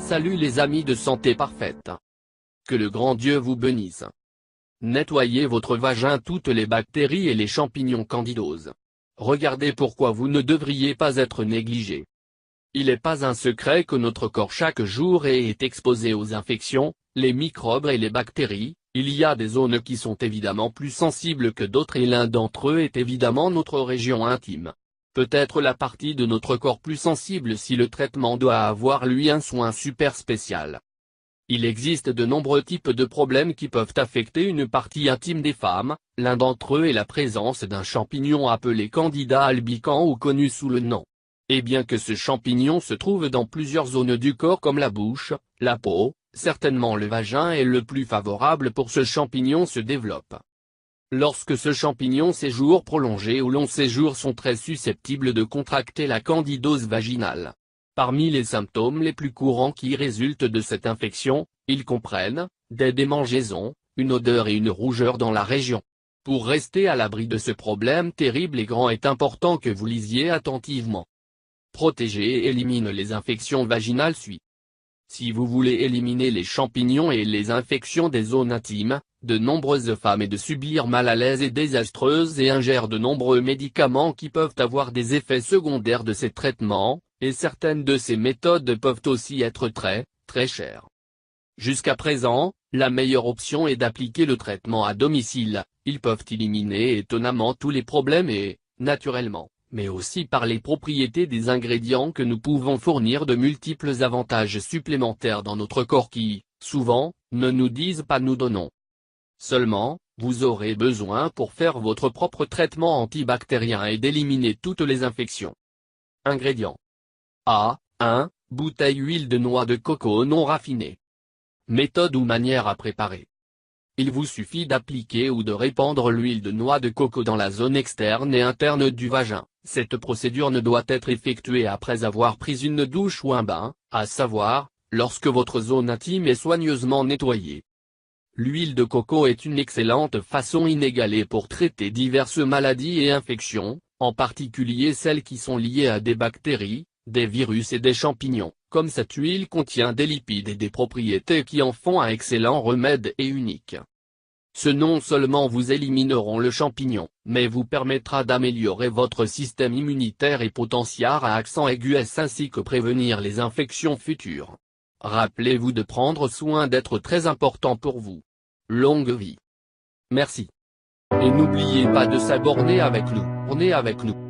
Salut les amis de Santé Parfaite. Que le grand Dieu vous bénisse. Nettoyez votre vagin toutes les bactéries et les champignons candidoses. Regardez pourquoi vous ne devriez pas être négligé. Il n'est pas un secret que notre corps chaque jour est exposé aux infections, les microbes et les bactéries. Il y a des zones qui sont évidemment plus sensibles que d'autres et l'un d'entre eux est évidemment notre région intime. Peut-être la partie de notre corps plus sensible si le traitement doit avoir lui un soin super spécial. Il existe de nombreux types de problèmes qui peuvent affecter une partie intime des femmes, l'un d'entre eux est la présence d'un champignon appelé Candida albicans ou connu sous le nom. Et bien que ce champignon se trouve dans plusieurs zones du corps comme la bouche, la peau, certainement le vagin est le plus favorable pour ce champignon se développe. Lorsque ce champignon séjour prolongé ou long séjour sont très susceptibles de contracter la candidose vaginale. Parmi les symptômes les plus courants qui résultent de cette infection, ils comprennent, des démangeaisons, une odeur et une rougeur dans la région. Pour rester à l'abri de ce problème terrible et grand est important que vous lisiez attentivement. Protéger et élimine les infections vaginales suit. Si vous voulez éliminer les champignons et les infections des zones intimes, de nombreuses femmes et de subir mal à l'aise et désastreuses et ingèrent de nombreux médicaments qui peuvent avoir des effets secondaires de ces traitements, et certaines de ces méthodes peuvent aussi être très chères. Jusqu'à présent, la meilleure option est d'appliquer le traitement à domicile. Ils peuvent éliminer étonnamment tous les problèmes et, naturellement, mais aussi par les propriétés des ingrédients que nous pouvons fournir de multiples avantages supplémentaires dans notre corps qui, souvent, ne nous disent pas nous donnons. Seulement, vous aurez besoin pour faire votre propre traitement antibactérien et d'éliminer toutes les infections. Ingrédients. A. 1. Bouteille huile de noix de coco non raffinée. Méthode ou manière à préparer. Il vous suffit d'appliquer ou de répandre l'huile de noix de coco dans la zone externe et interne du vagin. Cette procédure ne doit être effectuée après avoir pris une douche ou un bain, à savoir, lorsque votre zone intime est soigneusement nettoyée. L'huile de coco est une excellente façon inégalée pour traiter diverses maladies et infections, en particulier celles qui sont liées à des bactéries, des virus et des champignons, comme cette huile contient des lipides et des propriétés qui en font un excellent remède et unique. Ce non seulement vous élimineront le champignon, mais vous permettra d'améliorer votre système immunitaire et potentiel à accent aigu ainsi que prévenir les infections futures. Rappelez-vous de prendre soin d'être très important pour vous. Longue vie. Merci. Et n'oubliez pas de s'abonner avec nous.